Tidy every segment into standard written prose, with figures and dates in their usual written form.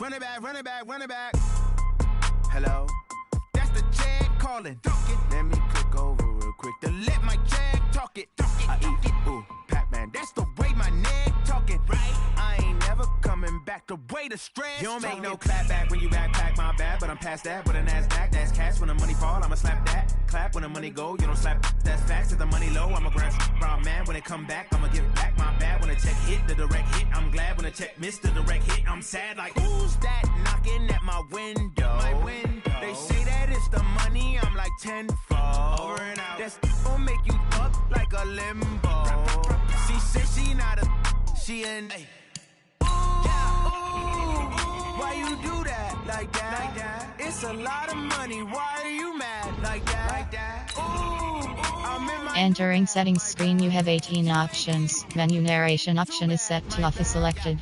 Run it back, run it back, run it back. Hello? That's the Jag calling. Let me click over real quick to let my Jag talk it. I eat it, ooh, Pac-Man. That's the way my neck talking. Right? I ain't never coming back the way the stress. You don't make no clap back when you backpack, my bad. But I'm past that with a NASDAQ. That's cash when the money fall, I'ma slap that. Clap when the money go, you don't slap. That's facts. If the money low, I'ma grab brown man. When it come back, I'ma give back my bad. When the check hit, the direct hit. I'm glad when the check missed the direct hit. I'm sad like, who's that knocking at my window? My window. They say that it's the money, I'm like tenfold. Over and out. That's gon' make you fuck like a limbo. She said she not a, she an. Ooh, why you do that like that? It's a lot of money. Why are you mad like that? Ooh, I'm in my Entering settings screen, you have 18 options. Menu narration option is set to off is selected.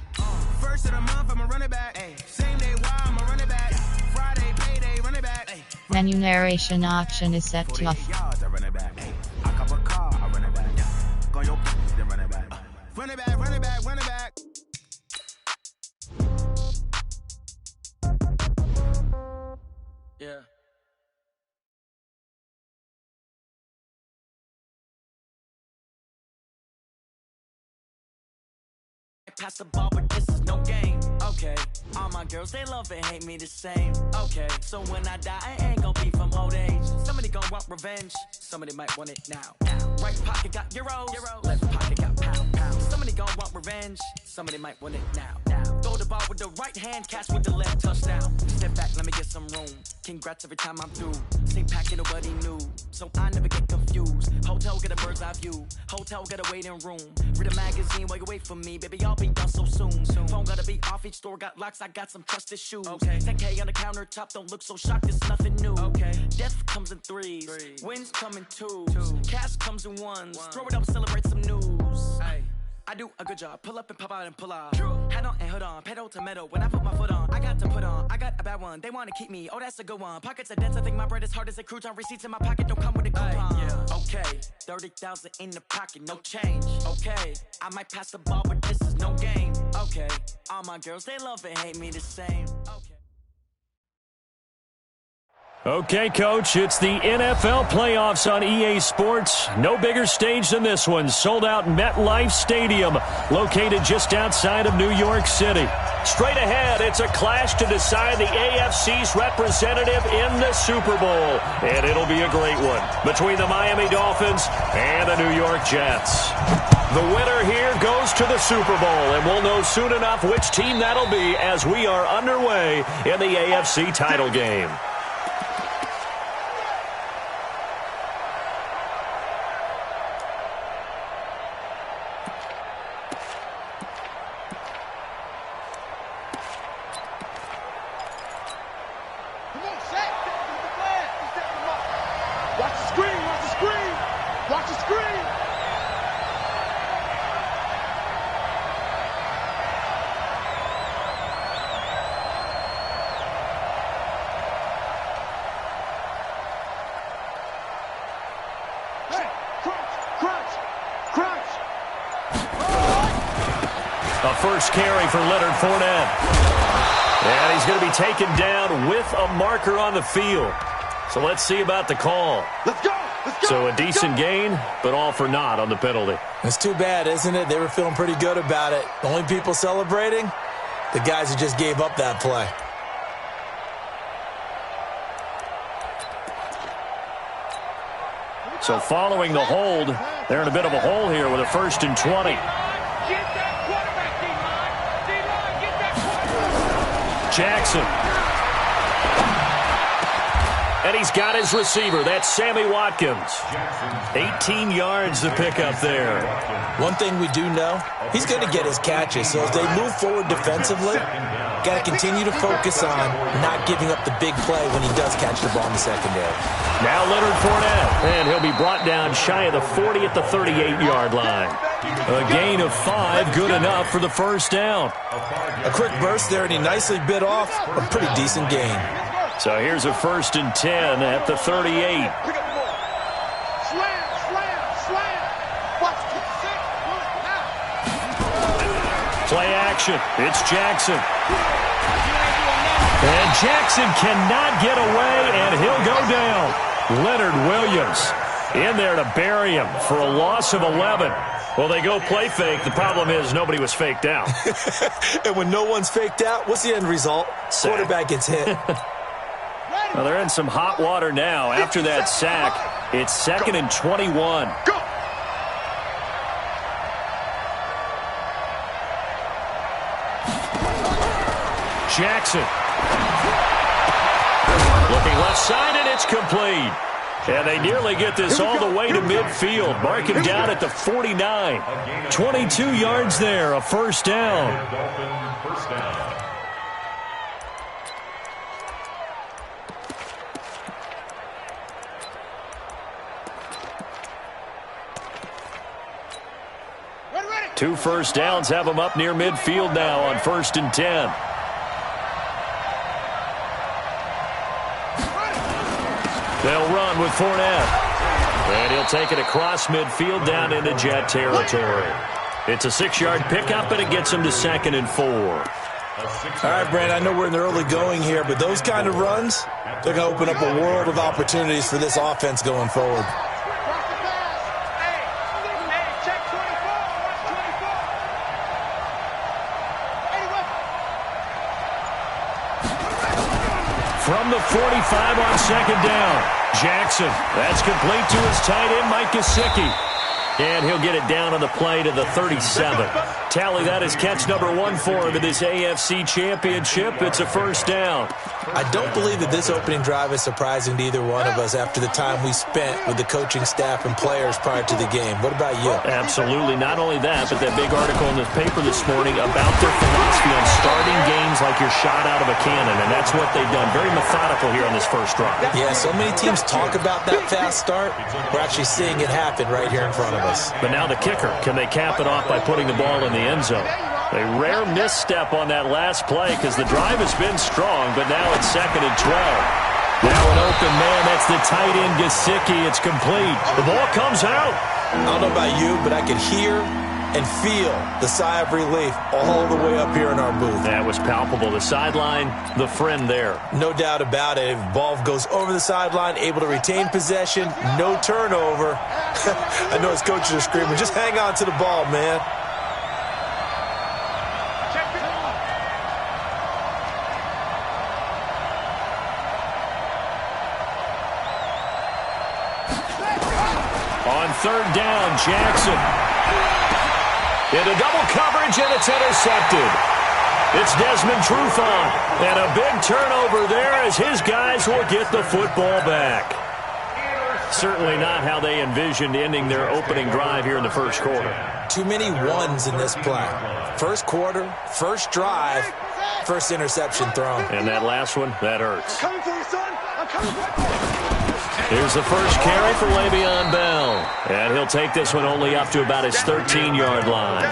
First of the month, I'ma run it back. Same day, why I'ma run it back. Friday, payday, run it back. Menu narration option is set to off. I run it back. I cop a car, I run it back. Go your then run it back. Run it back, run it back, run it back. Yeah. Pass the ball, but this is no game. Okay, all my girls, they love and hate me the same. Okay, so when I die, I ain't gon' be from old age. Somebody gon' want revenge, somebody might want it now. Right pocket got euros, left pocket got pound. Somebody gon' want revenge, somebody might want it now. Throw the ball with the right hand, catch with the left, touchdown. Step back, let me get some room. Congrats every time I'm through. Same packet, nobody knew, so I never get confused. Hotel get a bird's eye view, hotel get a waiting room. Read a magazine while you wait for me, baby, I'll be done so soon. Phone gotta be off, each store got locks, I got some trusted shoes. Okay. 10K on the countertop, don't look so shocked, it's nothing new. Okay. Death comes in threes, wins come in twos. Cash comes in ones, throw it up, celebrate some news. Ay. I do a good job, pull up and pop out and pull out. Hat on and hood on, pedal to metal, when I put my foot on, I got to put on, I got a bad one, they wanna keep me, oh that's a good one. Pockets are dense, I think my bread is hard as a crouton, receipts in my pocket don't come with a coupon. Yeah. Okay, 30,000 in the pocket, no change. Okay, I might pass the ball, but this is no game. Okay, all my girls, they love and hate me the same. Okay. Okay, Coach, it's the NFL playoffs on EA Sports. No bigger stage than this one. Sold out MetLife Stadium, located just outside of New York City. Straight ahead, it's a clash to decide the AFC's representative in the Super Bowl. And it'll be a great one between the Miami Dolphins and the New York Jets. The winner here goes to the Super Bowl, and we'll know soon enough which team that'll be as we are underway in the AFC title game. First carry for Leonard Fournette. And he's going to be taken down with a marker on the field. So let's see about the call. Let's go! So a decent gain, but all for naught on the penalty. It's too bad, isn't it? They were feeling pretty good about it. The only people celebrating? The guys who just gave up that play. So following the hold, they're in a bit of a hole here with a 1st and 20. Jackson. And he's got his receiver. That's Sammy Watkins. 18 yards to pick up there. One thing we do know, he's going to get his catches. So as they move forward defensively, got to continue to focus on not giving up the big play when he does catch the ball in the secondary. Now Leonard Fournette. And he'll be brought down shy of the 40 at the 38-yard line. A gain of 5, good enough for the first down. A quick burst there, and he nicely bit off a pretty decent gain. So here's a 1st and 10 at the 38. Play action. It's Jackson. And Jackson cannot get away, and he'll go down. Leonard Williams in there to bury him for a loss of 11. Well, they go play fake. The problem is nobody was faked out. And when no one's faked out, what's the end result? Sack. Quarterback gets hit. Well, they're in some hot water now. After that sack, it's 2nd and 21. Go! Jackson. Looking left side, and it's complete. And they nearly get this all the way to midfield. Mark him down at the 49. 22 yards there, a first down. Two first downs have them up near midfield now on 1st and 10. They'll run with Fournette. And he'll take it across midfield down into Jet territory. It's a 6-yard pickup, and it gets him to 2nd and 4. All right, Brandon, I know we're in the early going here, but those kind of runs, they're going to open up a world of opportunities for this offense going forward. From the 45 on 2nd down, Jackson. That's complete to his tight end, Mike Gesicki. And he'll get it down on the play to the 37. Tally, that is catch number 1 for him in this AFC Championship. It's a first down. I don't believe that this opening drive is surprising to either one of us after the time we spent with the coaching staff and players prior to the game. What about you? Absolutely. Not only that, but that big article in the paper this morning about their philosophy on starting games like you're shot out of a cannon, and that's what they've done. Very methodical here on this first drive. Yeah, so many teams talk about that fast start. We're actually seeing it happen right here in front of us. But now the kicker. Can they cap it off by putting the ball in the end zone? A rare misstep on that last play because the drive has been strong, but now it's 2nd and 12. Now an open man. That's the tight end, Gesicki. It's complete. The ball comes out. I don't know about you, but I could hear and feel the sigh of relief all the way up here in our booth. That was palpable. The sideline, the friend there. No doubt about it. If the ball goes over the sideline, able to retain possession, no turnover. I know his coaches are screaming, just hang on to the ball, man. On 3rd down, Jackson. Into double coverage, and it's intercepted. It's Desmond Trufant. And a big turnover there as his guys will get the football back. Certainly not how they envisioned ending their opening drive here in the first quarter. Too many ones in this play. First quarter, first drive, first interception thrown. And that last one, that hurts. Here's the first carry for Le'Veon Bell. And he'll take this one only up to about his 13-yard line.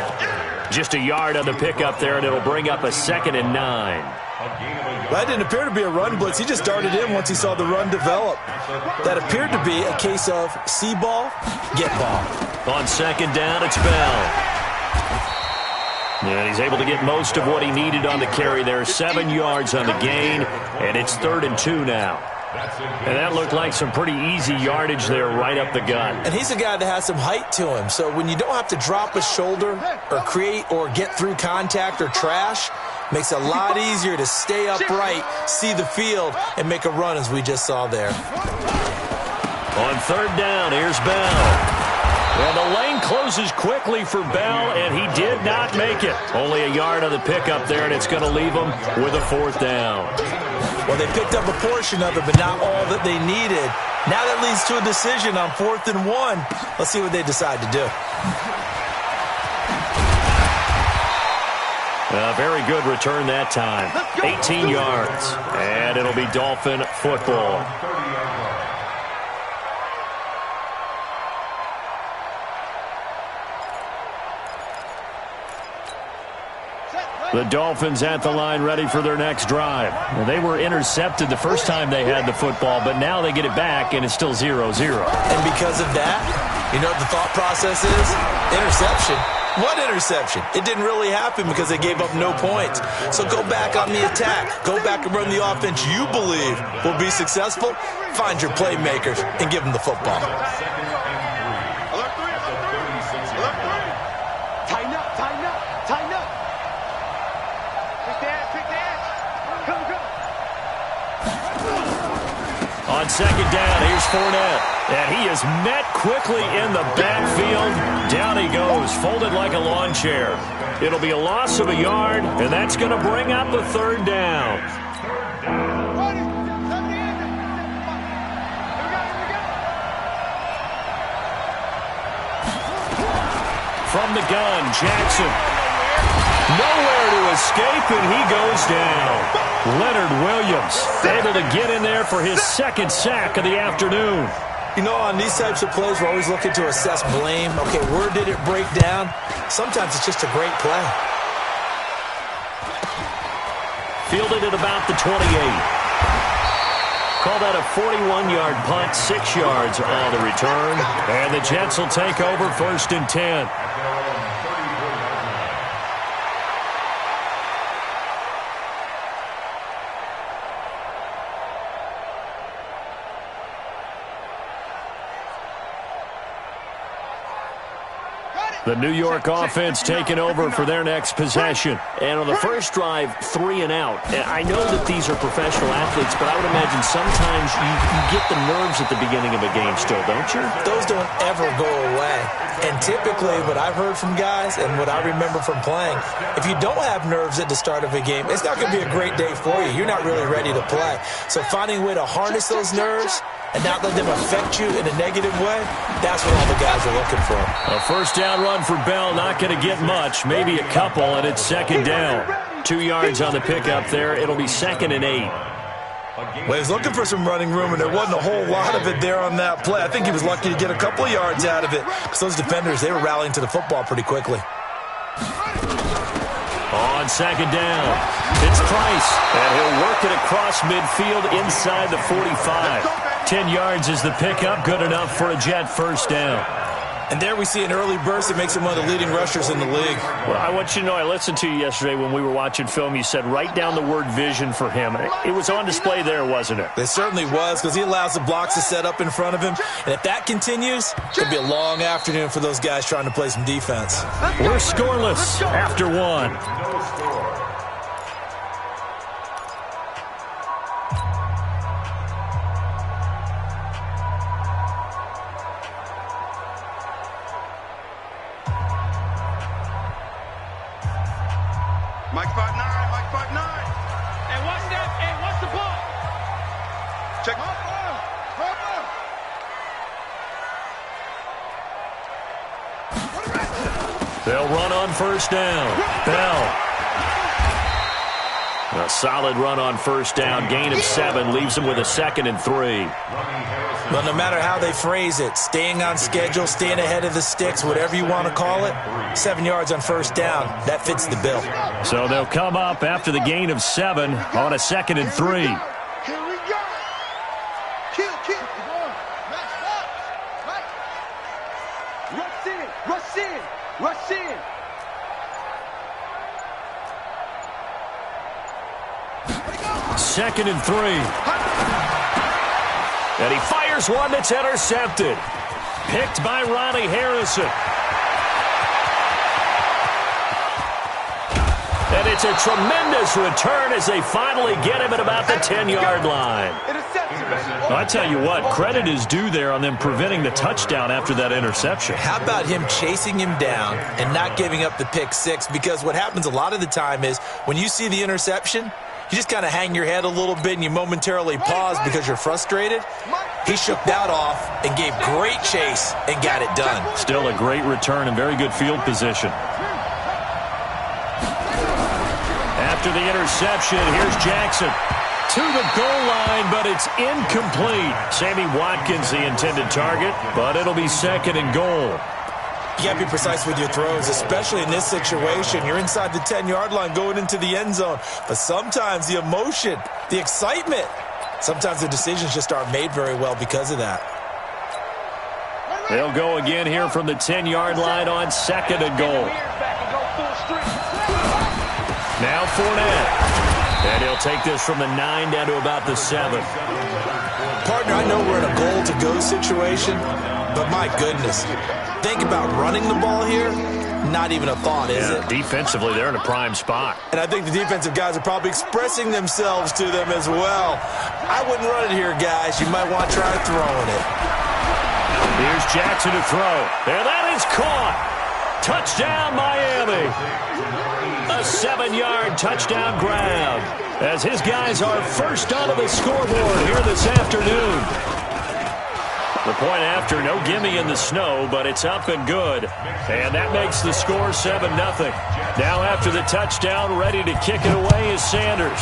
Just a yard on the pickup there, and it'll bring up a 2nd and 9. That didn't appear to be a run blitz. He just darted in once he saw the run develop. That appeared to be a case of see ball, get ball. On 2nd down, it's Bell. And he's able to get most of what he needed on the carry there. 7 yards on the gain, and it's 3rd and 2 now. And that looked like some pretty easy yardage there right up the gut. And he's a guy that has some height to him. So when you don't have to drop a shoulder or create or get through contact or trash, makes it a lot easier to stay upright, see the field, and make a run as we just saw there. On 3rd down, here's Bell. Well, the lane closes quickly for Bell, and he did not make it. Only a yard on the pickup there, and it's going to leave him with a 4th down. Well, they picked up a portion of it, but not all that they needed. Now that leads to a decision on 4th and 1. Let's see what they decide to do. A very good return that time. 18 yards, and it'll be Dolphin football. The Dolphins at the line ready for their next drive. Well, they were intercepted the first time they had the football, but now they get it back, and it's still 0-0. And because of that, you know what the thought process is? Interception. What interception? It didn't really happen because they gave up no points. So go back on the attack. Go back and run the offense you believe will be successful. Find your playmakers and give them the football. Tighten up, tighten up, tighten up. Pick the edge. Come. On second down, here's Fournette. And he is met quickly in the backfield. Down he goes, folded like a lawn chair. It'll be a loss of a yard, and that's going to bring up a third down. From the gun, Jackson. Nowhere to escape, and he goes down. Leonard Williams able to get in there for his second sack of the afternoon. You know, on these types of plays, we're always looking to assess blame. Okay, where did it break down? Sometimes it's just a great play. Fielded at about the 28. Called out a 41-yard punt, 6 yards on the return. And the Jets will take over 1st and 10. The New York offense taking over for their next possession. And on the first drive, 3 and out. I know that these are professional athletes, but I would imagine sometimes you get the nerves at the beginning of a game still, don't you? Those don't ever go away. And typically what I've heard from guys and what I remember from playing, if you don't have nerves at the start of a game, it's not going to be a great day for you. You're not really ready to play. So finding a way to harness those nerves and not let them affect you in a negative way, that's what all the guys are looking for. A first down run for Bell, not going to get much, maybe a couple, and it's second down. 2 yards on the pickup there. It'll be 2nd and 8. Well, he was looking for some running room, and there wasn't a whole lot of it there on that play. I think he was lucky to get a couple of yards out of it because those defenders, they were rallying to the football pretty quickly. On second down, it's Price, and he'll work it across midfield inside the 45. 10 yards is the pickup, good enough for a Jet first down. And there we see an early burst that makes him one of the leading rushers in the league. Well, I want you to know, I listened to you yesterday when we were watching film. You said write down the word vision for him. It was on display there, wasn't it? It certainly was, because he allows the blocks to set up in front of him. And if that continues, it'll be a long afternoon for those guys trying to play some defense. We're scoreless after 1. Mike 5'9", Mike 5'9". Hey, watch that. Hey, watch the ball. Check. They'll run on first down. Bell. A solid run on first down. Gain of 7 leaves them with a 2nd and 3. But no matter how they phrase it, staying on schedule, staying ahead of the sticks, whatever you want to call it, 7 yards on first down, that fits the bill. So they'll come up after the gain of 7 on a 2nd and 3. Here we go. Kill. Rush in. 2nd and 3. And he fires one that's intercepted. Picked by Ronnie Harrison. And it's a tremendous return as they finally get him at about the 10-yard line. Well, I tell you what, credit is due there on them preventing the touchdown after that interception. How about him chasing him down and not giving up the pick 6? Because what happens a lot of the time is when you see the interception, you just kind of hang your head a little bit and you momentarily pause because you're frustrated. He shook that off and gave great chase and got it done. Still a great return and very good field position. After the interception, here's Jackson to the goal line, but it's incomplete. Sammy Watkins, the intended target, but it'll be 2nd and goal. You got to be precise with your throws, especially in this situation. You're inside the 10-yard line going into the end zone. But sometimes the emotion, the excitement, sometimes the decisions just aren't made very well because of that. They'll go again here from the 10-yard line on 2nd and goal. Now Fournette. And he'll take this from the 9 down to about the 7. Partner, I know we're in a goal-to-go situation, but my goodness. Think about running the ball here. Not even a thought, is it? Defensively, they're in a prime spot. And I think the defensive guys are probably expressing themselves to them as well. I wouldn't run it here, guys. You might want to try throwing it. Here's Jackson to throw. And that is caught. Touchdown, Miami. A 7-yard touchdown grab as his guys are first onto the scoreboard here this afternoon. The point after, no gimme in the snow, but it's up and good. And that makes the score 7-0. Now after the touchdown, ready to kick it away is Sanders.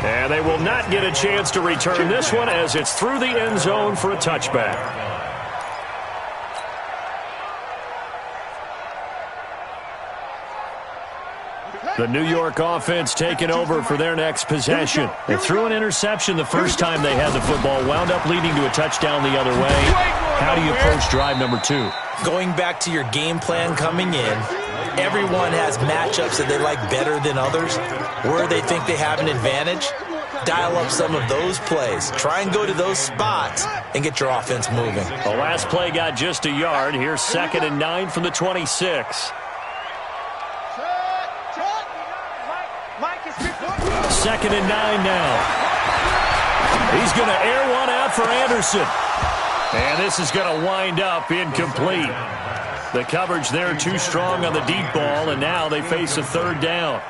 And they will not get a chance to return this one as it's through the end zone for a touchback. The New York offense taking over for their next possession. They threw an interception the first time they had the football, wound up leading to a touchdown the other way. How do you approach drive number 2? Going back to your game plan coming in, everyone has matchups that they like better than others, where they think they have an advantage. Dial up some of those plays. Try and go to those spots and get your offense moving. The last play got just a yard. Here's 2nd and 9 from the 26. 2nd and 9 now. He's going to air one out for Anderson. And this is going to wind up incomplete. The coverage there too strong on the deep ball, and now they face a 3rd down.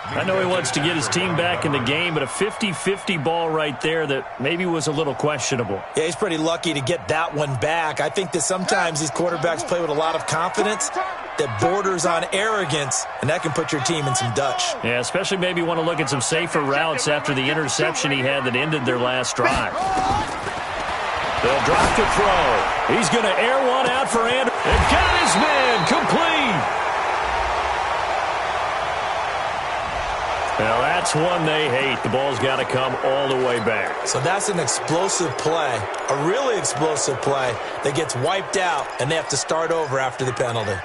I know he wants to get his team back in the game, but a 50-50 ball right there that maybe was a little questionable. Yeah, he's pretty lucky to get that one back. I think that sometimes these quarterbacks play with a lot of confidence that borders on arrogance, and that can put your team in some Dutch. Yeah, especially maybe want to look at some safer routes after the interception he had that ended their last drive. They'll drop to throw. He's going to air one out for Anderson. And got his man complete. Now, that's one they hate. The ball's got to come all the way back. So that's an explosive play, a really explosive play that gets wiped out, and they have to start over after the penalty.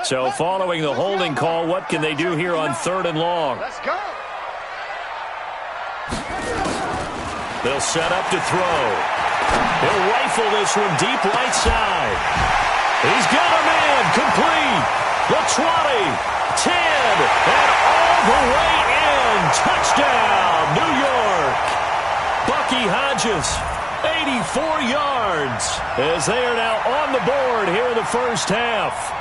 So following the holding call, what can they do here on 3rd and long? Let's go. They'll set up to throw. He'll rifle this one deep right side. He's got a man complete. The 20, 10, and all the way in. Touchdown, New York. Bucky Hodges, 84 yards, as they are now on the board here in the first half.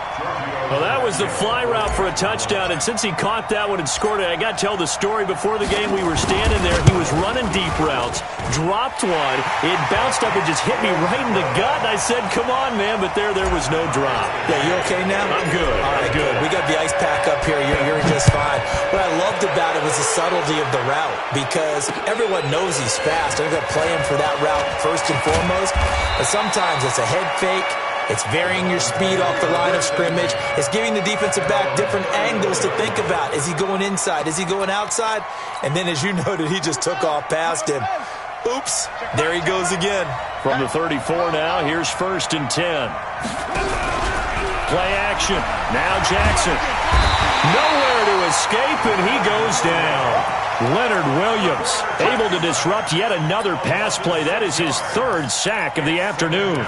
Well, that was the fly route for a touchdown, and since he caught that one and scored it, I got to tell the story. Before the game, we were standing there. He was running deep routes, dropped one. It bounced up and just hit me right in the gut, and I said, come on, man, but there was no drop. Yeah, you okay now? I'm good. All right, good. We got the ice pack up here. You're just fine. What I loved about it was the subtlety of the route, because everyone knows he's fast. They're going to play him for that route first and foremost, but sometimes it's a head fake. It's varying your speed off the line of scrimmage. It's giving the defensive back different angles to think about. Is he going inside? Is he going outside? And then, as you noted, he just took off past him. Oops, there he goes again. From the 34 now, here's 1st and 10. Play action. Now Jackson. Nowhere to escape, and he goes down. Leonard Williams able to disrupt yet another pass play. That is his 3rd sack of the afternoon.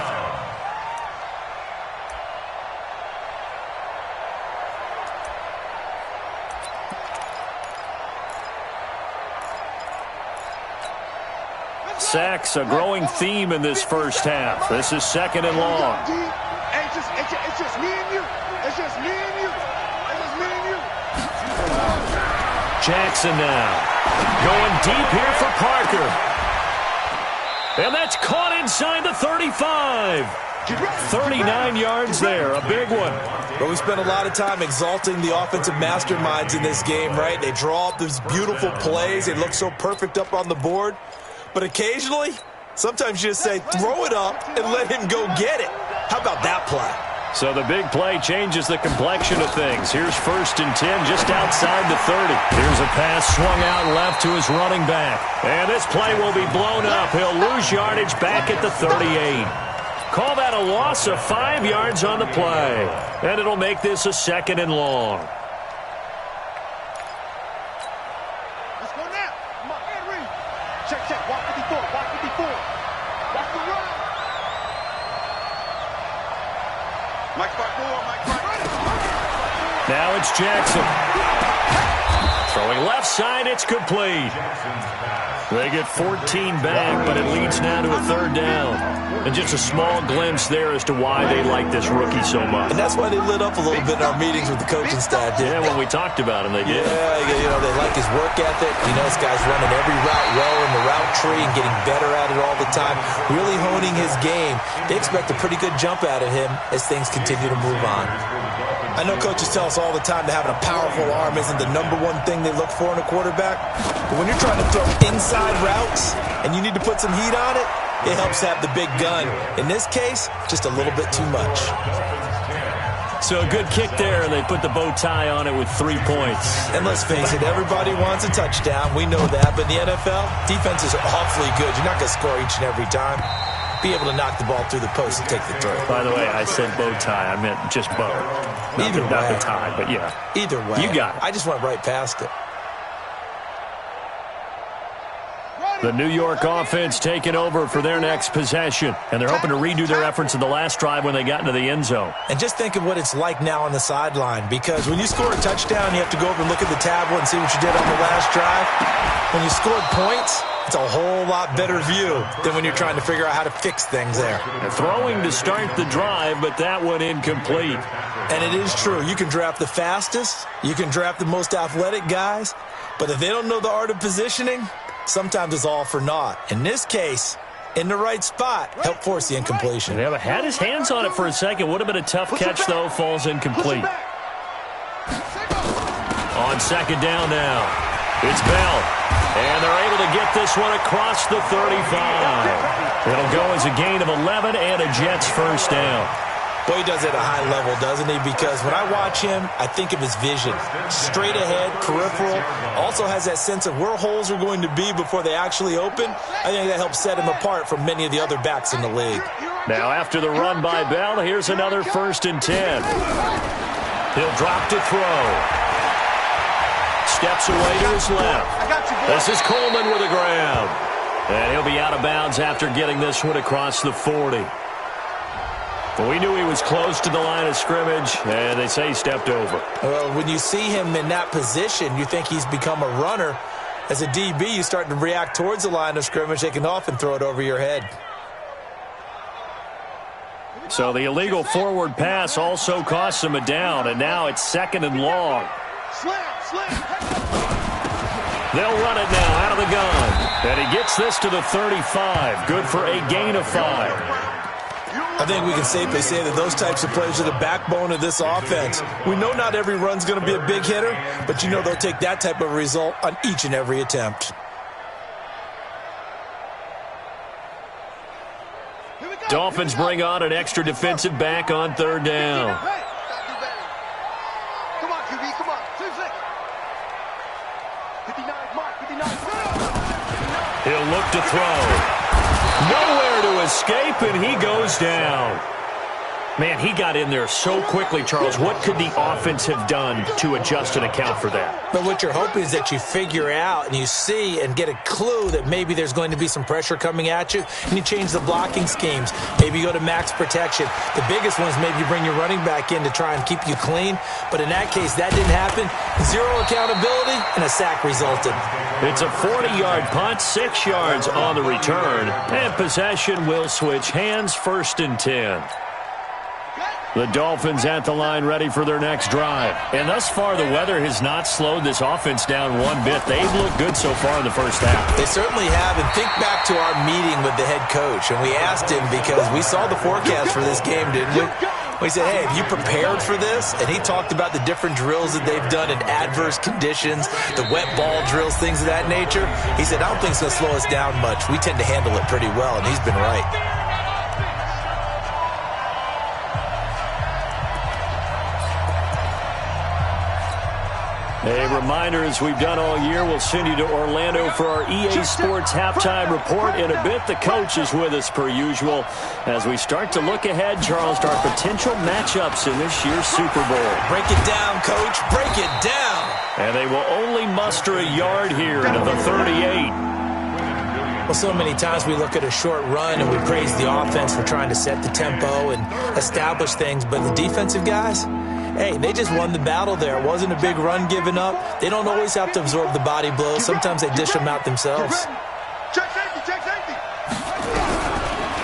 Sacks, a growing theme in this first half. This is 2nd and long. It's just me and you. It's just me and you. It's just me and you. Jackson now. Going deep here for Parker. And that's caught inside the 35. 39 yards there, a big one. But we spent a lot of time exalting the offensive masterminds in this game, right? They draw up these beautiful plays. They look so perfect up on the board. But occasionally, sometimes you just say, throw it up and let him go get it. How about that play? So the big play changes the complexion of things. Here's 1st and 10 just outside the 30. Here's a pass swung out left to his running back. And this play will be blown up. He'll lose yardage back at the 38. Call that a loss of 5 yards on the play. And it'll make this a 2nd and long. Let's go now. Come on, Henry. Check. Walk 54. Walk 54. Watch the run. Mike Fight. Now it's Jackson. Throwing left side, it's complete. They get 14 back, but it leads now to a 3rd down. And just a small glimpse there as to why they like this rookie so much. And that's why they lit up a little bit in our meetings with the coaching staff, didn't they? When we talked about him, they did. Yeah, they like his work ethic. This guy's running every route well in the route tree and getting better at it all the time, really honing his game. They expect a pretty good jump out of him as things continue to move on. I know coaches tell us all the time that having a powerful arm isn't the #1 thing they look for in a quarterback. But when you're trying to throw inside routes and you need to put some heat on it, it helps have the big gun. In this case, just a little bit too much. So a good kick there, and they put the bow tie on it with 3 points. And let's face it, everybody wants a touchdown. We know that. But in the NFL, defenses are awfully good. You're not going to score each and every time. Be able to knock the ball through the post and take the throw. By the way, I said bow tie. I meant just bow. Not the tie, but yeah. Either way. You got it. I just went right past it. The New York offense taking over for their next possession. And they're hoping to redo their efforts in the last drive when they got into the end zone. And just think of what it's like now on the sideline. Because when you score a touchdown, you have to go over and look at the tablet and see what you did on the last drive. When you scored points, it's a whole lot better view than when you're trying to figure out how to fix things there. And throwing to start the drive, but that one incomplete. And it is true. You can draft the fastest. You can draft the most athletic guys. But if they don't know the art of positioning, sometimes it's all for naught. In this case, in the right spot, help force the incompletion. Yeah, but had his hands on it for a second. Would have been a tough catch, though. Falls incomplete. On 2nd down now, it's Bell. And they're able to get this one across the 35. It'll go as a gain of 11 and a Jets 1st down. Boy, he does it at a high level, doesn't he? Because when I watch him, I think of his vision. Straight ahead, peripheral. Also has that sense of where holes are going to be before they actually open. I think that helps set him apart from many of the other backs in the league. Now, after the run by Bell, here's another 1st and 10. He'll drop to throw. Steps away to his left. This is Coleman with a grab. And he'll be out of bounds after getting this one across the 40. But we knew he was close to the line of scrimmage, and they say he stepped over. Well, when you see him in that position, you think he's become a runner. As a DB, you start to react towards the line of scrimmage. They can often throw it over your head. So the illegal forward pass also costs him a down, and now it's 2nd and long. They'll run it now out of the gun. And he gets this to the 35. Good for a gain of 5. I think we can safely say that those types of plays are the backbone of this offense. We know not every run's going to be a big hitter, but you know they'll take that type of result on each and every attempt. Dolphins bring on an extra defensive back on 3rd down. Come on, QB, come on. 59, Mark, 59. He'll look to throw. Nowhere to escape, and he goes down. Man, he got in there so quickly, Charles. What could the offense have done to adjust and account for that? But what you're hoping is that you figure out and you see and get a clue that maybe there's going to be some pressure coming at you, and you change the blocking schemes. Maybe you go to max protection. The biggest one is maybe you bring your running back in to try and keep you clean. But in that case, that didn't happen. 0 accountability, and a sack resulted. It's a 40-yard punt, 6 yards on the return, and possession will switch hands. 1st and 10. The Dolphins at the line ready for their next drive. And thus far, the weather has not slowed this offense down one bit. They've looked good so far in the first half. They certainly have. And think back to our meeting with the head coach. And we asked him because we saw the forecast for this game, didn't we? We said, hey, have you prepared for this? And he talked about the different drills that they've done in adverse conditions, the wet ball drills, things of that nature. He said, I don't think it's going to slow us down much. We tend to handle it pretty well, and he's been right. A reminder, as we've done all year, we'll send you to Orlando for our EA Sports halftime report. In a bit, the coach is with us per usual as we start to look ahead, Charles, to our potential matchups in this year's Super Bowl. Break it down, Coach. Break it down. And they will only muster a yard here to the 38. Well, so many times we look at a short run and we praise the offense for trying to set the tempo and establish things, but the defensive guys, hey, they just won the battle there. It wasn't a big run given up. They don't always have to absorb the body blows. Sometimes they dish them out themselves. Check safety.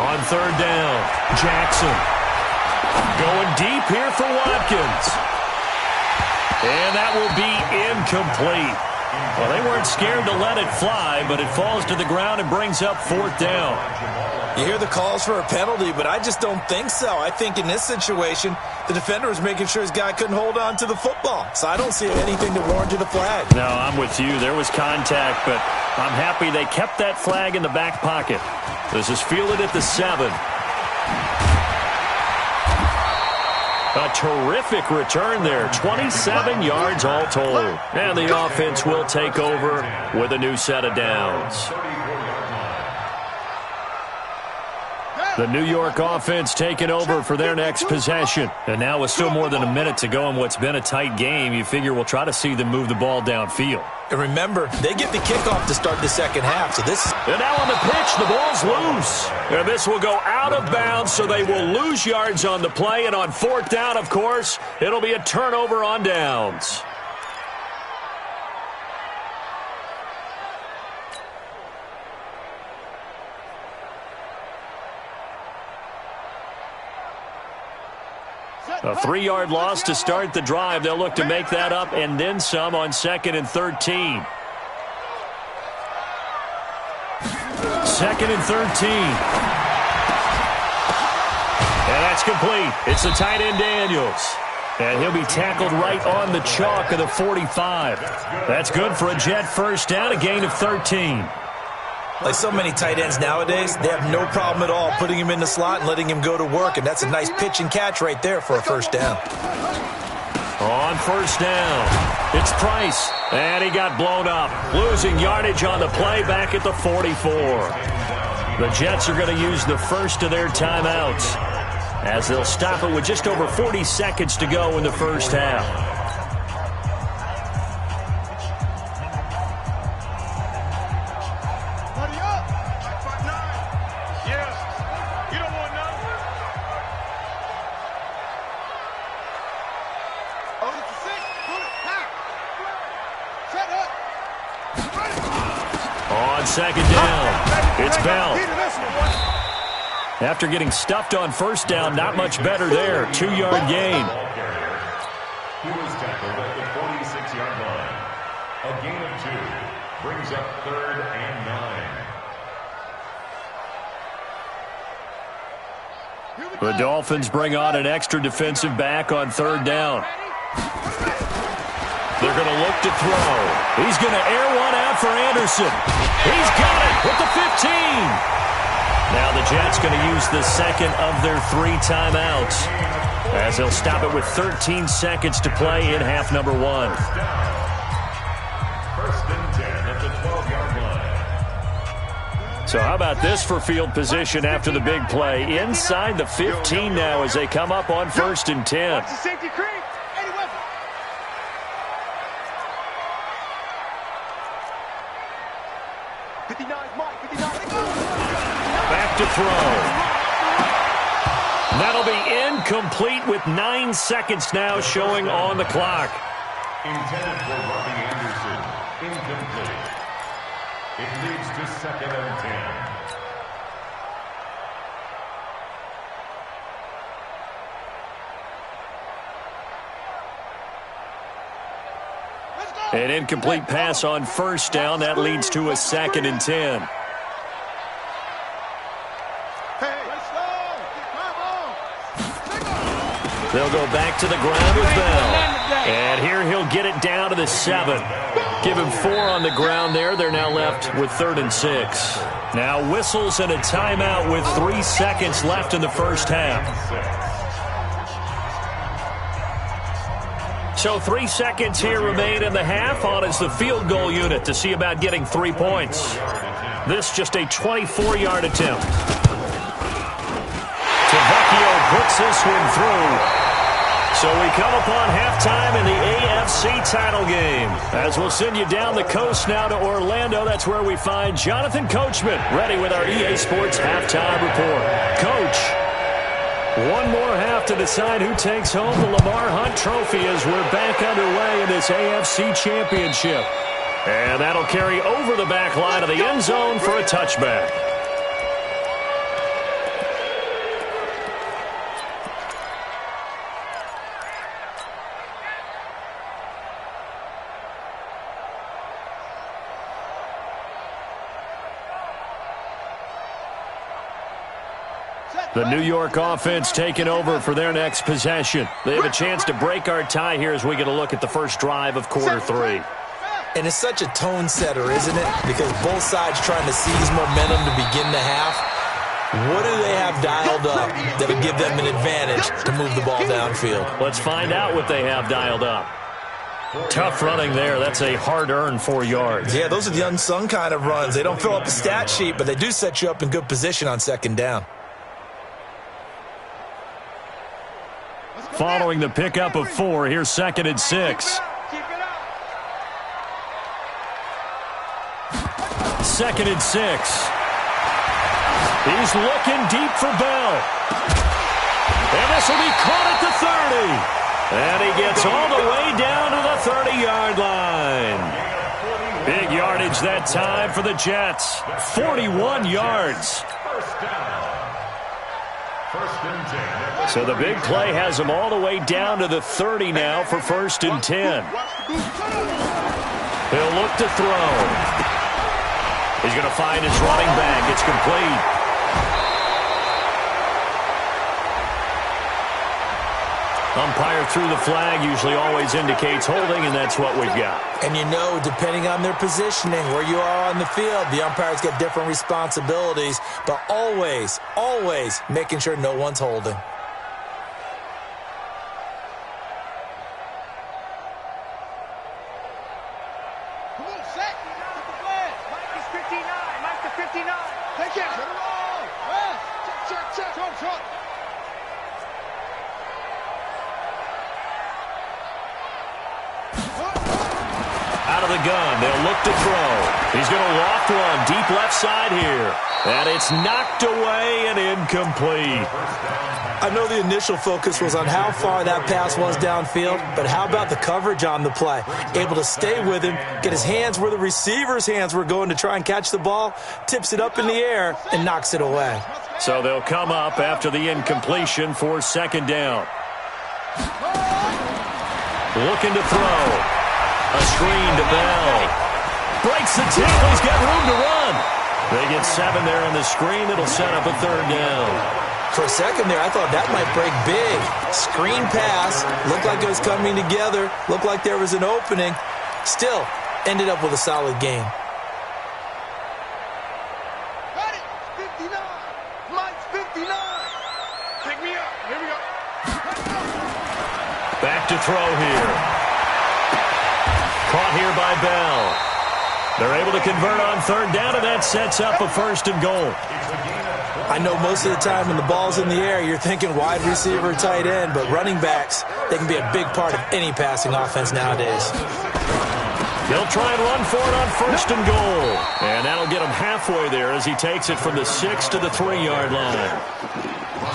On third down, Jackson going deep here for Watkins. And that will be incomplete. Well, they weren't scared to let it fly, but it falls to the ground and brings up fourth down. You hear the calls for a penalty, but I just don't think so. I think in this situation, the defender was making sure his guy couldn't hold on to the football. So I don't see anything to warrant a flag. No, I'm with you. There was contact, but I'm happy they kept that flag in the back pocket. This is fielded at the 7. A terrific return there. 27 yards all told. And the offense will take over with a new set of downs. The New York offense taking over for their next possession. And now with still more than a minute to go in what's been a tight game, you figure we'll try to see them move the ball downfield. And remember, they get the kickoff to start the second half. So this is... And now on the pitch, the ball's loose. And this will go out of bounds, so they will lose yards on the play. And on fourth down, of course, it'll be a turnover on downs. A 3-yard loss to start the drive. They'll look to make that up and then some on 2nd and 13. 2nd and 13. And that's complete. It's the tight end Daniels. And he'll be tackled right on the chalk of the 45. That's good for a Jet first down, a gain of 13. Like so many tight ends nowadays, they have no problem at all putting him in the slot and letting him go to work, and that's a nice pitch and catch right there for a first down. On first down, it's Price, and he got blown up, losing yardage on the play back at the 44. The Jets are going to use the first of their timeouts as they'll stop it with just over 40 seconds to go in the first half. Second down, it's Bell. After getting stuffed on first down, not much better there. 2-yard gain. He was tackled at the 46-yard line. A gain of 2 brings up 3rd and 9. The Dolphins bring on an extra defensive back on 3rd down. They're going to look to throw. He's going to air one out for Anderson. He's got it with the 15. Now the Jets going to use the second of their 3 timeouts as they'll stop it with 13 seconds to play in half number 1. 1st and 10 at the 12-yard line. So how about this for field position after the big play? Inside the 15 now as they come up on 1st and 10. Back to throw. That'll be incomplete with 9 seconds now showing on the clock. Intended for Robbie Anderson. Incomplete. It leads to 2nd and 10. An incomplete pass on first down. That leads to a 2nd and 10. They'll go back to the ground with Bell. And here he'll get it down to the 7. Give him 4 on the ground there. They're now left with 3rd and 6. Now whistles and a timeout with 3 seconds left in the first half. So 3 seconds here remain in the half. On is the field goal unit to see about getting 3 points. This just a 24-yard attempt. Tavecchio puts this one through. So we come upon halftime in the AFC title game. As we'll send you down the coast now to Orlando, that's where we find Jonathan Coachman ready with our EA Sports halftime report. Coach, one more half to decide who takes home the Lamar Hunt Trophy as we're back underway in this AFC Championship. And that'll carry over the back line of the end zone for a touchback. The New York offense taking over for their next possession. They have a chance to break our tie here as we get a look at the first drive of quarter 3. And it's such a tone setter, isn't it? Because both sides trying to seize momentum to begin the half. What do they have dialed up that'll give them an advantage to move the ball downfield? Let's find out what they have dialed up. Tough running there. That's a hard-earned 4 yards. Yeah, those are the unsung kind of runs. They don't fill up the stat sheet, but they do set you up in good position on second down. Following the pickup of 4, here's 2nd and 6. 2nd and 6. He's looking deep for Bell. And this will be caught at the 30. And he gets all the way down to the 30-yard line. Big yardage that time for the Jets. 41 yards. So the big play has him all the way down to the 30 now for 1st and 10. He'll look to throw. He's going to find his running back. It's complete. Umpire threw the flag, usually always indicates holding, and that's what we've got. And you know, depending on their positioning, where you are on the field, the umpires get different responsibilities, but always, always making sure no one's holding. Out of the gun, they'll look to throw. He's going to loft one deep left side here. And it's knocked away and incomplete. I know the initial focus was on how far that pass was downfield, but how about the coverage on the play? Able to stay with him, get his hands where the receiver's hands were going to try and catch the ball, tips it up in the air, and knocks it away. So they'll come up after the incompletion for 2nd down. Looking to throw. A screen to Bell. Breaks the tackle. He's got room to run. They get 7 there on the screen. It'll set up a 3rd down. For a second there, I thought that might break big. Screen pass. Looked like it was coming together. Looked like there was an opening. Still, ended up with a solid game. Got it. 59. Mike's 59. Pick me up. Here we go. Back to throw here. Caught here by Bell. They're able to convert on 3rd down, and that sets up a 1st and goal. I know most of the time when the ball's in the air, you're thinking wide receiver, tight end, but running backs, they can be a big part of any passing offense nowadays. They'll try and run for it on 1st and goal. And that'll get him halfway there as he takes it from the 6 to the 3-yard line.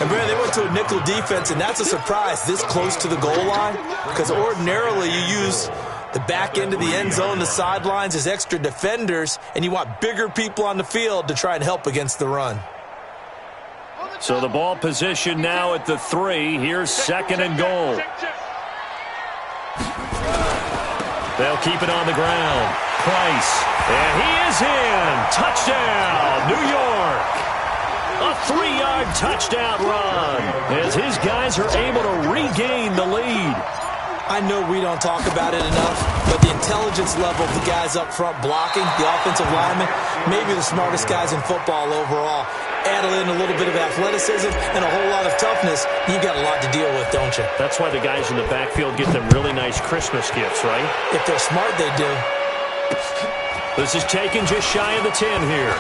And, Brad, they went to a nickel defense, and that's a surprise this close to the goal line, because ordinarily you use the back end of the end zone, the sidelines as extra defenders, and you want bigger people on the field to try and help against the run. So the ball position now at the 3. Here's 2nd and goal. They'll keep it on the ground. Price. And he is in. Touchdown, New York. A 3-yard touchdown run as his guys are able to regain the lead. I know we don't talk about it enough, but the intelligence level of the guys up front blocking, the offensive linemen, maybe the smartest guys in football overall. add in a little bit of athleticism and a whole lot of toughness, you got a lot to deal with, don't you? That's why the guys in the backfield get them really nice Christmas gifts, right? If they're smart, they do. This is taken just shy of the 10 here.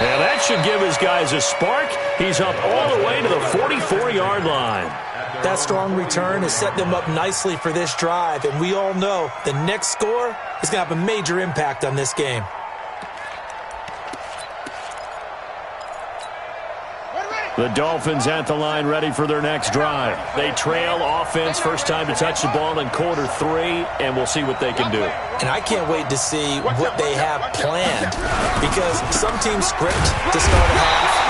And that should give his guys a spark. He's up all the way to the 44-yard line. That strong return has set them up nicely for this drive, and we all know the next score is going to have a major impact on this game. The Dolphins at the line ready for their next drive. They trail offense, first time to touch the ball in quarter 3, and we'll see what they can do. And I can't wait to see what they have planned, because some teams script to start a half.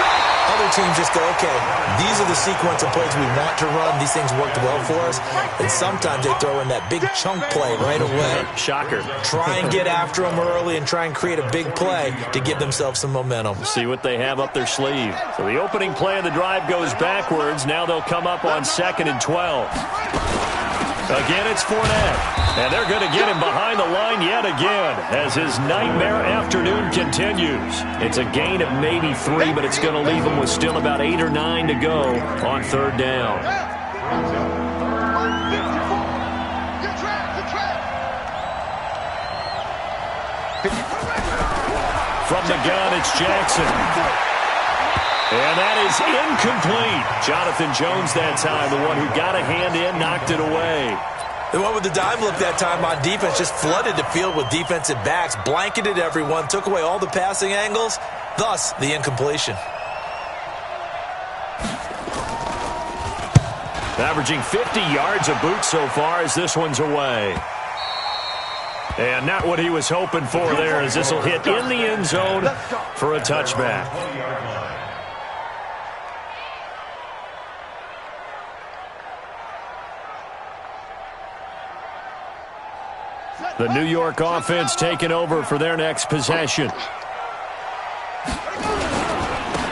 Other teams just go, okay, these are the sequence of plays we want to run. These things worked well for us. And sometimes they throw in that big chunk play right away. Shocker. Try and get after them early and try and create a big play to give themselves some momentum. See what they have up their sleeve. So the opening play of the drive goes backwards. Now they'll come up on 2nd and 12. Again, it's Fournette. And they're going to get him behind the line yet again as his nightmare afternoon continues. It's a gain of maybe 3, but it's going to leave him with still about 8 or 9 to go on 3rd down. From the gun, it's Jackson. And that is incomplete. Jonathan Jones that time, the one who got a hand in, knocked it away. The one with the dive look that time on defense just flooded the field with defensive backs, blanketed everyone, took away all the passing angles, thus the incompletion. Averaging 50 yards a boot so far as this one's away. And not what he was hoping for there, as this will hit in the end zone for a touchback. The New York offense taking over for their next possession.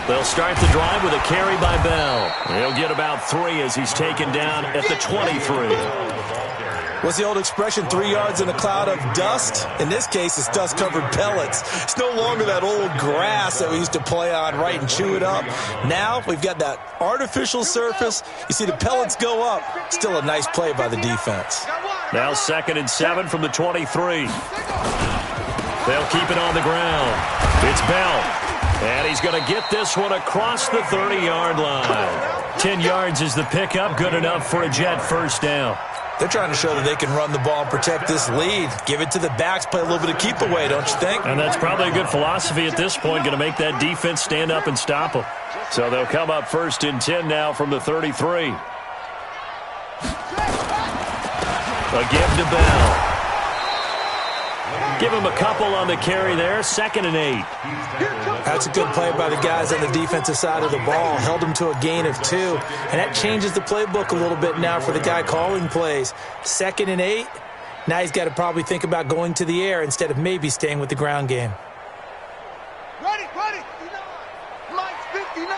They'll start the drive with a carry by Bell. He'll get about 3 as he's taken down at the 23. What's the old expression, 3 yards in a cloud of dust? In this case, it's dust-covered pellets. It's no longer that old grass that we used to play on, right, and chew it up. Now we've got that artificial surface. You see the pellets go up. Still a nice play by the defense. Now 2nd and 7 from the 23. They'll keep it on the ground. It's Bell. And he's going to get this one across the 30-yard line. 10 yards is the pickup. Good enough for a Jet first down. They're trying to show that they can run the ball and protect this lead. Give it to the backs, play a little bit of keep away, don't you think? And that's probably a good philosophy at this point, going to make that defense stand up and stop them. So they'll come up 1st and 10 now from the 33. A give to Bell. Give him a couple on the carry there. 2nd and 8. That's a good play by the guys on the defensive side of the ball. Held him to a gain of 2. And that changes the playbook a little bit now for the guy calling plays. 2nd and 8. Now he's got to probably think about going to the air instead of maybe staying with the ground game. Ready, 59. Mike's 59.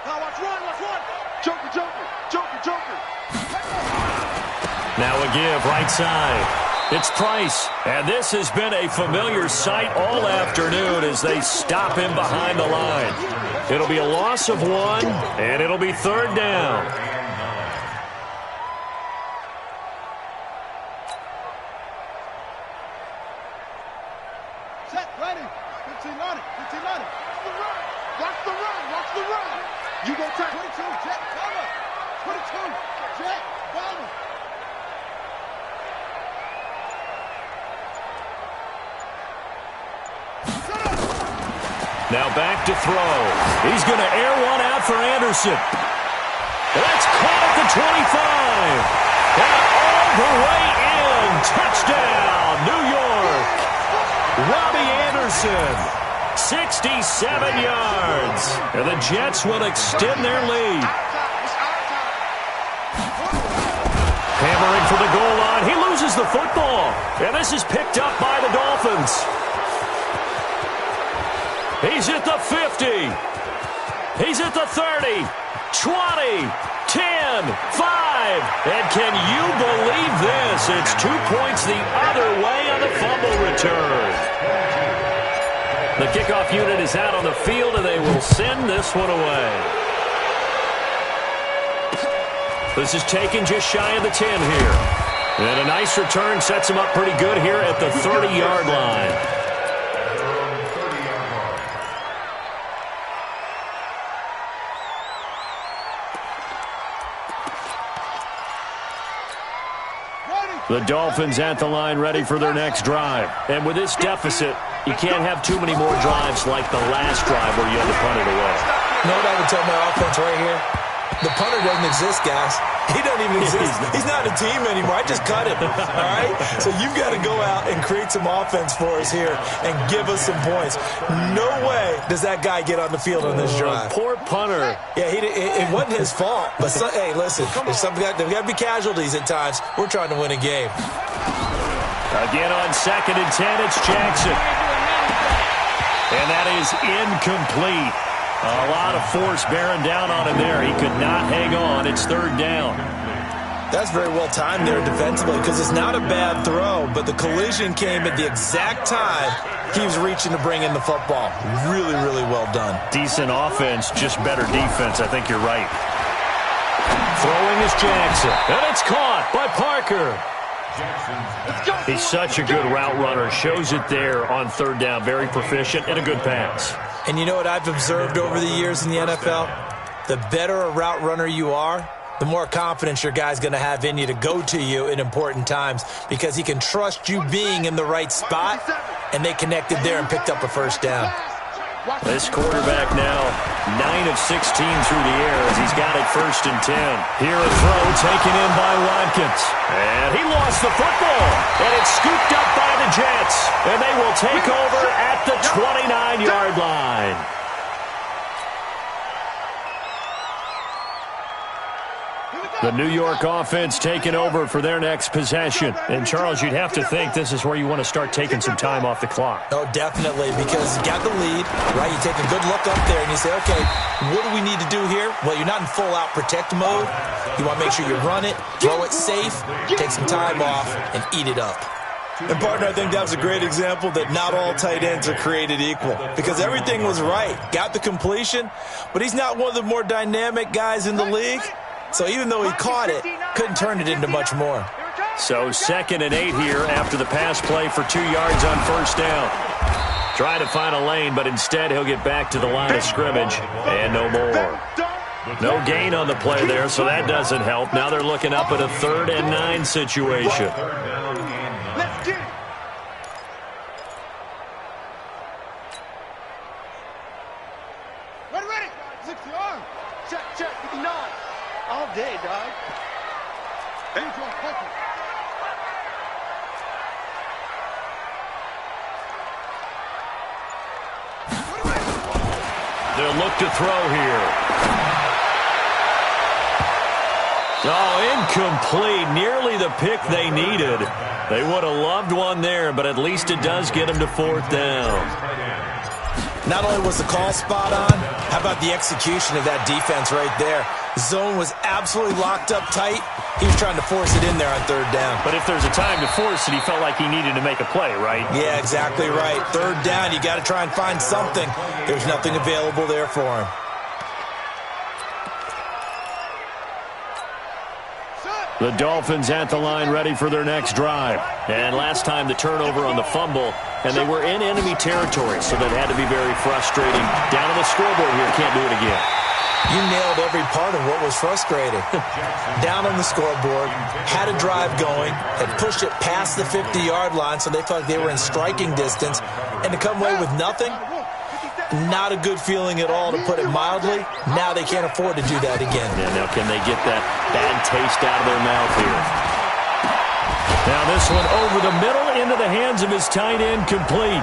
Now watch one. Joker. Now a give, right side. It's Price, and this has been a familiar sight all afternoon as they stop him behind the line. It'll be a loss of 1, and it'll be 3rd down. Set, ready. 15 on it. Watch the run. You go tight. 22, Jet, cover. 22, Jet, cover. Now back to throw. He's going to air one out for Anderson. That's caught at the 25. And all the way in. Touchdown, New York. Robbie Anderson, 67 yards. And the Jets will extend their lead. Hammering for the goal line. He loses the football. And this is picked up by the Dolphins. He's at the 50. He's at the 30, 20, 10, 5. And can you believe this? It's 2 points the other way on the fumble return. The kickoff unit is out on the field, and they will send this one away. This is taken just shy of the 10 here. And a nice return sets him up pretty good here at the 30-yard line. The Dolphins at the line ready for their next drive. And with this deficit, you can't have too many more drives like the last drive where you had to punt it away. You know what I would tell my offense right here? The punter doesn't exist, guys. He doesn't even exist. He's not a team anymore. I just cut him, all right? So you've got to go out and create some offense for us here and give us some points. No way does that guy get on the field on this drive. Poor punter. Yeah, it wasn't his fault. But, hey, listen, there's got to be casualties at times. We're trying to win a game. Again on 2nd and 10, it's Jackson. And that is incomplete. A lot of force bearing down on him there. He could not hang on. It's 3rd down. That's very well timed there defensively because it's not a bad throw, but the collision came at the exact time he was reaching to bring in the football. Really, really well done. Decent offense, just better defense. I think you're right. Throwing is Jackson. And it's caught by Parker. He's such a good route runner. Shows it there on 3rd down. Very proficient and a good pass. And you know what I've observed over the years in the NFL? The better a route runner you are, the more confidence your guy's going to have in you to go to you in important times because he can trust you being in the right spot, and they connected there and picked up a 1st down. This quarterback now 9 of 16 through the air as he's got it 1st and 10. Here a throw taken in by Watkins. And he lost the football. And it's scooped up by the Jets. And they will take over at the 29-yard line. The New York offense taking over for their next possession. And, Charles, you'd have to think this is where you want to start taking some time off the clock. Oh, definitely, because you got the lead, right? You take a good look up there and you say, okay, what do we need to do here? Well, you're not in full-out protect mode. You want to make sure you run it, throw it safe, take some time off, and eat it up. And, partner, I think that was a great example that not all tight ends are created equal because everything was right. Got the completion, but he's not one of the more dynamic guys in the league. So even though he caught it, couldn't turn it into much more. So 2nd and 8 here after the pass play for 2 yards on 1st down. Trying to find a lane, but instead he'll get back to the line of scrimmage and no more. No gain on the play there, so that doesn't help. Now they're looking up at a 3rd and 9 situation. Ready. 60 yards. Check. 59. All day, dog. They'll look to throw here. Oh, incomplete. Nearly the pick they needed. They would have loved one there, but at least it does get them to 4th down. Not only was the call spot on, how about the execution of that defense right there? Zone was absolutely locked up tight. He was trying to force it in there on 3rd down. But if there's a time to force it, he felt like he needed to make a play, right? Yeah, exactly right. 3rd down, you got to try and find something. There's nothing available there for him. The Dolphins at the line ready for their next drive. And last time the turnover on the fumble, and they were in enemy territory, so that had to be very frustrating. Down on the scoreboard here, can't do it again. You nailed every part of what was frustrating. Down on the scoreboard, had a drive going, had pushed it past the 50-yard line, so they felt like they were in striking distance, and to come away with nothing, not a good feeling at all, to put it mildly. Now they can't afford to do that again. Yeah, now can they get that bad taste out of their mouth here? Now this one over the middle into the hands of his tight end, complete.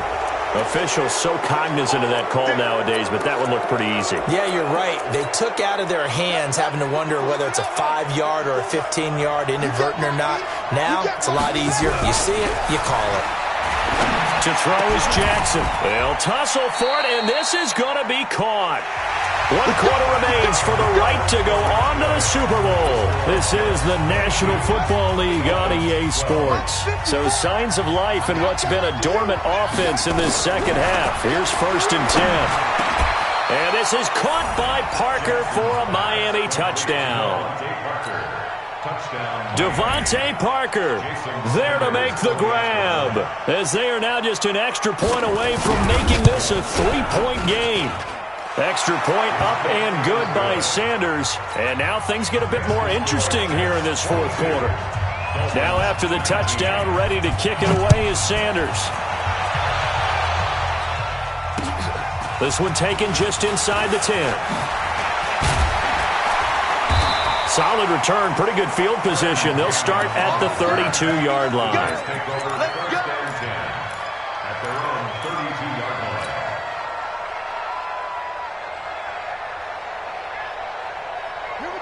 Officials so cognizant of that call nowadays, but that one looked pretty easy. Yeah, you're right. They took out of their hands having to wonder whether it's a 5-yard or a 15-yard inadvertent or not. Now it's a lot easier. You see it, you call it. To throw is Jackson. They'll tussle for it, and this is going to be caught. 1 quarter remains for the right to go on to the Super Bowl. This is the National Football League on EA EA Sports. So signs of life in what's been a dormant offense in this second half. Here's 1st and 10. And this is caught by Parker for a Miami touchdown. Devontae Parker there to make the grab, as they are now just an extra point away from making this a 3-point game. Extra point up and good by Sanders. And now things get a bit more interesting here in this 4th quarter. Now after the touchdown, ready to kick it away is Sanders. This one taken just inside the 10. Solid return, pretty good field position. They'll start at the 32-yard line. At their own 32-yard line.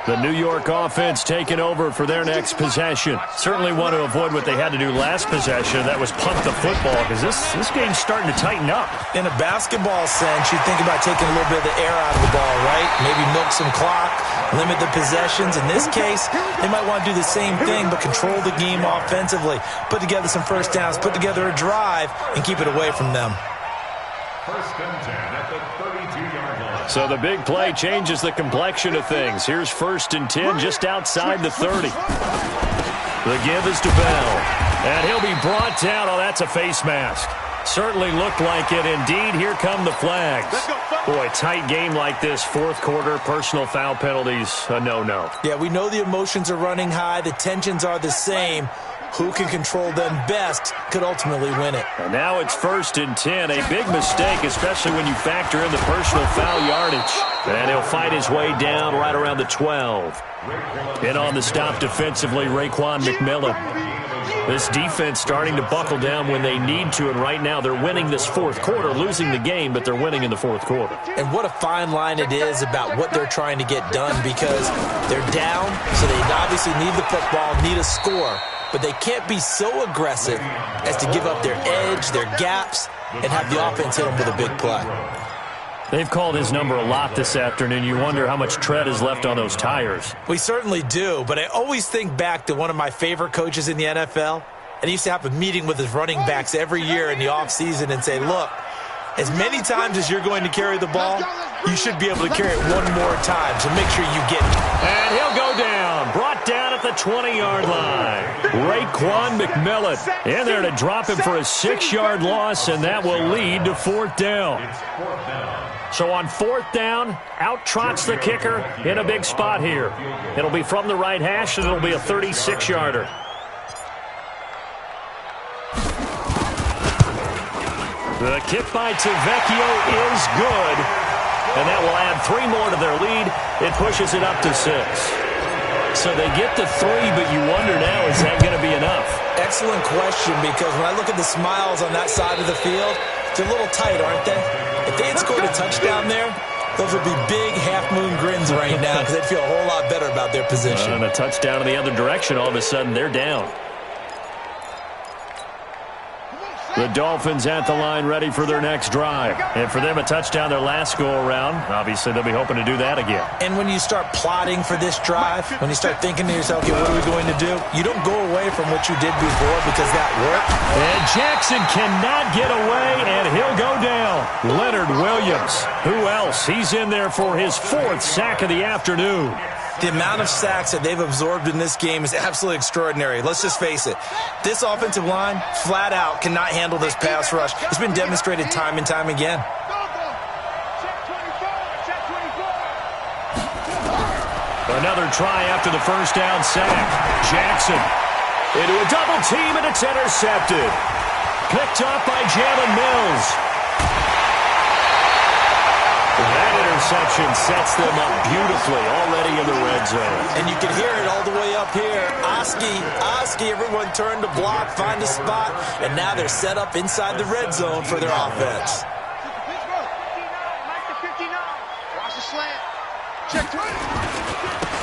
The New York offense taking over for their next possession. Certainly want to avoid what they had to do last possession. That was punt the football, because this game's starting to tighten up. In a basketball sense, you think about taking a little bit of the air out of the ball, right? Maybe milk some clock, limit the possessions. In this case, they might want to do the same thing, but control the game offensively. Put together some first downs, put together a drive, and keep it away from them. 1st and 10 at the 32-yard line. So the big play changes the complexion of things. Here's 1st and 10 just outside the 30. The give is to Bell. And he'll be brought down. Oh, that's a face mask. Certainly looked like it. Indeed, here come the flags. Boy, tight game like this, 4th quarter, personal foul penalties, a no-no. Yeah, we know the emotions are running high. The tensions are the same. Who can control them best could ultimately win it. And now it's 1st and 10. A big mistake, especially when you factor in the personal foul yardage. And he'll fight his way down right around the 12. In on the stop defensively, Raekwon McMillan. This defense starting to buckle down when they need to, and right now they're winning this 4th quarter, losing the game, but they're winning in the 4th quarter. And what a fine line it is about what they're trying to get done, because they're down, so they obviously need the football, need a score. But they can't be so aggressive as to give up their edge, their gaps, and have the offense hit them with a big play. They've called his number a lot this afternoon. You wonder how much tread is left on those tires. We certainly do, but I always think back to one of my favorite coaches in the NFL. And he used to have a meeting with his running backs every year in the offseason and say, look, as many times as you're going to carry the ball, you should be able to carry it one more time, so make sure you get it. And he'll go down, brought down at the 20-yard line. Raekwon McMillan in there to drop him for a 6-yard loss, and that will lead to 4th down. So on 4th down, out trots the kicker in a big spot here. It'll be from the right hash, and it'll be a 36-yarder. The kick by Tavecchio is good, and that will add 3 more to their lead. It pushes it up to 6. So they get to 3, but you wonder now, is that going to be enough? Excellent question, because when I look at the smiles on that side of the field, they're a little tight, aren't they? If they had scored a touchdown there, those would be big half-moon grins right now, because they'd feel a whole lot better about their position. And a touchdown in the other direction, all of a sudden they're down. The Dolphins at the line, ready for their next drive. And for them, a touchdown their last go-around. Obviously, they'll be hoping to do that again. And when you start plotting for this drive, when you start thinking to yourself, okay, what are we going to do? You don't go away from what you did before, because that worked. And Jackson cannot get away, and he'll go down. Leonard Williams. Who else? He's in there for his 4th sack of the afternoon. The amount of sacks that they've absorbed in this game is absolutely extraordinary. Let's just face it. This offensive line, flat out, cannot handle this pass rush. It's been demonstrated time and time again. Another try after the 1st down sack. Jackson into a double team, and it's intercepted. Picked up by Jalen Mills. That interception sets them up beautifully already in the red zone. And you can hear it all the way up here. Oski, everyone turned to block, find a spot, and now they're set up inside the red zone for their offense.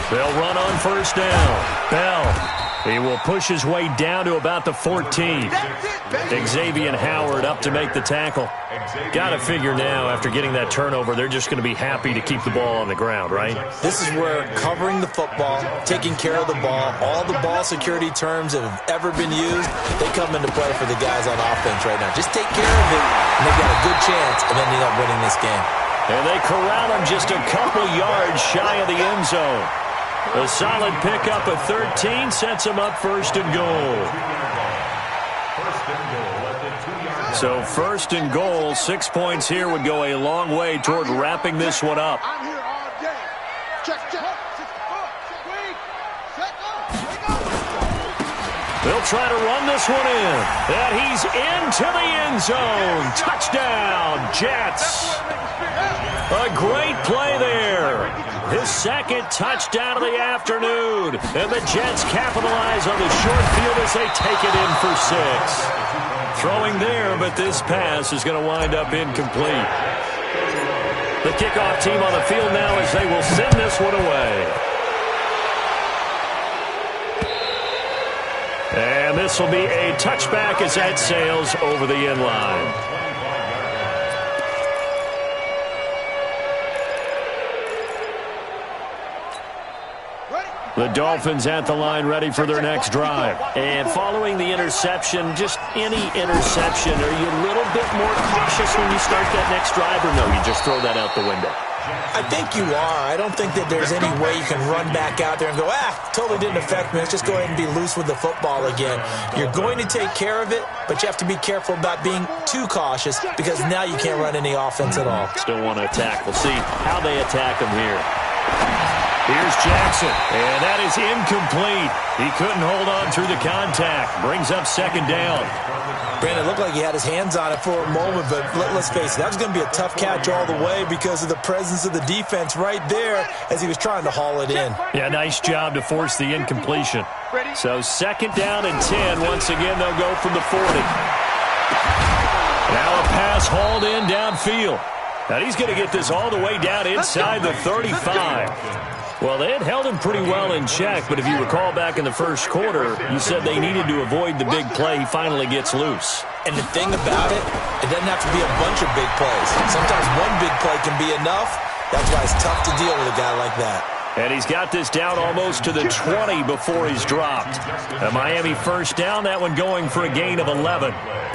They'll run on 1st down. Bell He will push his way down to about the 14. Xavier Howard up to make the tackle. Got to figure now, after getting that turnover, they're just going to be happy to keep the ball on the ground, right? This is where covering the football, taking care of the ball, all the ball security terms that have ever been used, they come into play for the guys on offense right now. Just take care of it, and they've got a good chance of ending up winning this game. And they corral him just a couple yards shy of the end zone. A solid pickup of 13 sets him up first and goal. So first and goal, 6 points here would go a long way toward wrapping this one up. I'm here all day. Check. They'll try to run this one in. And he's into the end zone. Touchdown, Jets. A great play there. His second touchdown of the afternoon. And the Jets capitalize on the short field as they take it in for 6. Throwing there, but this pass is going to wind up incomplete. The kickoff team on the field now as they will send this one away. And this will be a touchback as that sails over the end line. The Dolphins at the line ready for their next drive. And following the interception, just any interception, are you a little bit more cautious when you start that next drive, or no, you just throw that out the window? I think you are. I don't think that there's any way you can run back out there and go, totally didn't affect me. Let's just go ahead and be loose with the football again. You're going to take care of it, but you have to be careful about being too cautious because now you can't run any offense at all. Still want to attack. We'll see how they attack him here. Here's Jackson, and that is incomplete. He couldn't hold on through the contact. Brings up second down. Brandon, it looked like he had his hands on it for a moment, but let's face it, that was going to be a tough catch all the way because of the presence of the defense right there as he was trying to haul it in. Yeah, nice job to force the incompletion. So second down and 10. Once again, they'll go from the 40. Now a pass hauled in downfield. Now he's going to get this all the way down inside the 35. Well, they had held him pretty well in check, but if you recall back in the first quarter, you said they needed to avoid the big play. He finally gets loose. And the thing about it, it doesn't have to be a bunch of big plays. Sometimes one big play can be enough. That's why it's tough to deal with a guy like that. And he's got this down almost to the 20 before he's dropped. A Miami first down, that one going for a gain of 11.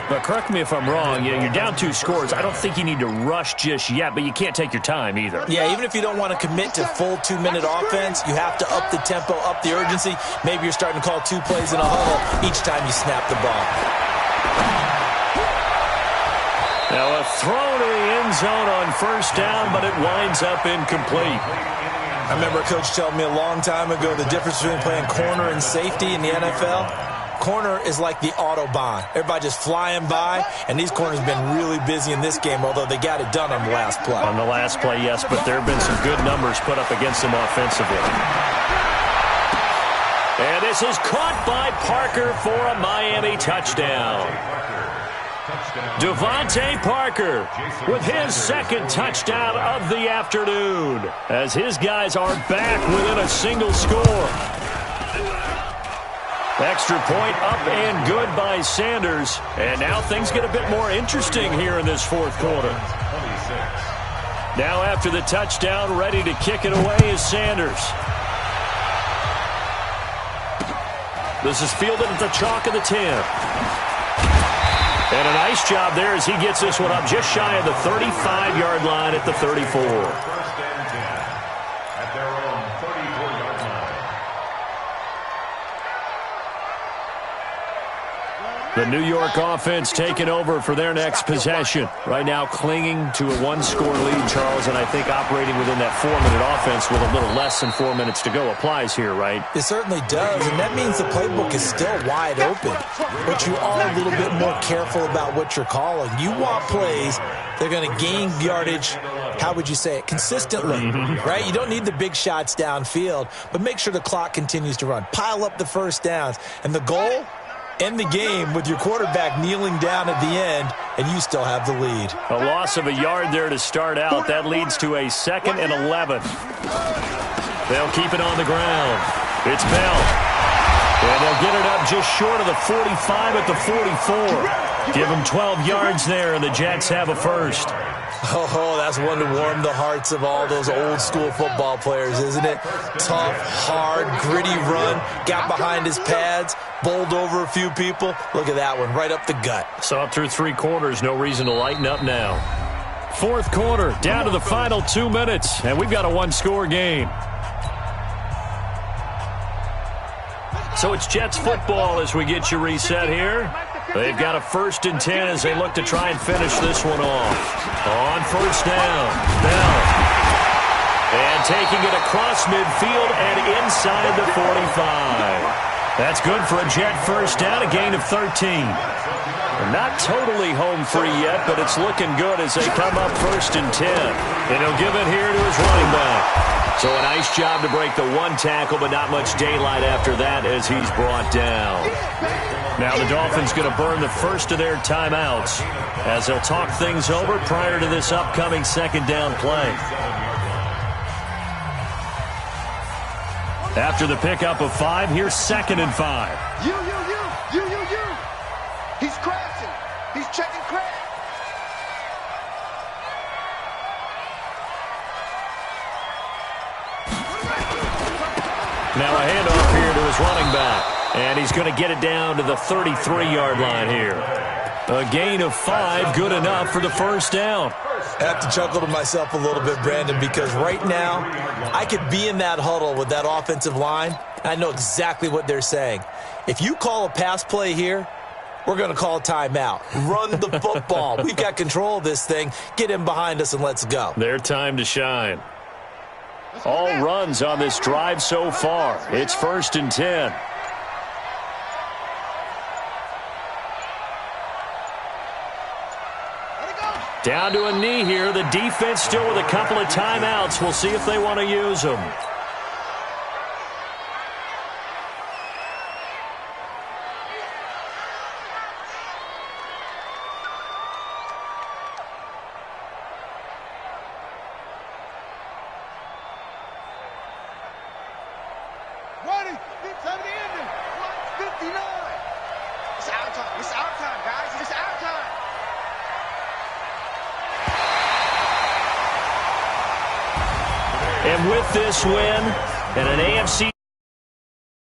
But correct me if I'm wrong, you're down 2 scores. I don't think you need to rush just yet, but you can't take your time either. Yeah, even if you don't want to commit to full 2-minute offense, you have to up the tempo, up the urgency. Maybe you're starting to call 2 plays in a huddle each time you snap the ball. Now a throw to the end zone on first down, but it winds up incomplete. I remember a coach telling me a long time ago the difference between playing corner and safety in the NFL. Corner is like the Autobahn. Everybody just flying by, and these corners have been really busy in this game, although they got it done on the last play. On the last play, yes, but there have been some good numbers put up against them offensively. And this is caught by Parker for a Miami touchdown. Devontae Parker with his second touchdown of the afternoon as his guys are back within a single score. Extra point up and good by Sanders. And now things get a bit more interesting here in this fourth quarter. Now after the touchdown, ready to kick it away is Sanders. This is fielded at the chalk of the 10. And a nice job there as he gets this one up just shy of the 35-yard line at the 34. First and 10 at their own 34-yard line. The New York offense taking over for their next possession. Right now clinging to a 1-score lead, Charles, and I think operating within that 4-minute offense with a little less than 4 minutes to go applies here, right? It certainly does, and that means the playbook is still wide open. But you are a little bit more careful about what you're calling. You want plays that are going to gain yardage, how would you say it, consistently, right? You don't need the big shots downfield, but make sure the clock continues to run. Pile up the first downs, and the goal? End the game with your quarterback kneeling down at the end, and you still have the lead. A loss of a yard there to start out. That leads to a 2nd and 11. They'll keep it on the ground. It's Bell. And they'll get it up just short of the 45 at the 44. Give them 12 yards there, and the Jets have a first. Oh, that's one to warm the hearts of all those old-school football players, isn't it? Tough, hard, gritty run, got behind his pads, bowled over a few people. Look at that one, right up the gut. Saw it through 3 quarters, no reason to lighten up now. 4th quarter, down to the final 2 minutes, and we've got a 1-score game. So it's Jets football as we get you reset here. They've got a 1st and 10 as they look to try and finish this one off. On 1st down, Bell. And taking it across midfield and inside the 45. That's good for a Jet 1st down, a gain of 13. They're not totally home free yet, but it's looking good as they come up 1st and 10. And he'll give it here to his running back. So a nice job to break the 1 tackle, but not much daylight after that as he's brought down. Now the Dolphins going to burn the first of their timeouts as they'll talk things over prior to this upcoming 2nd down play. After the pickup of 5, here's 2nd and 5. You. He's crashing. He's checking crash. Now a handoff here to his running back. And he's going to get it down to the 33-yard line here. A gain of 5, good enough for the 1st down. I have to chuckle to myself a little bit, Brandon, because right now I could be in that huddle with that offensive line. I know exactly what they're saying. If you call a pass play here, we're going to call a timeout. Run the football. We've got control of this thing. Get him behind us and let's go. Their time to shine. All runs on this drive so far. It's 1st and 10. Down to a knee here. The defense still with a couple of timeouts. We'll see if they want to use them. And with this win and an AFC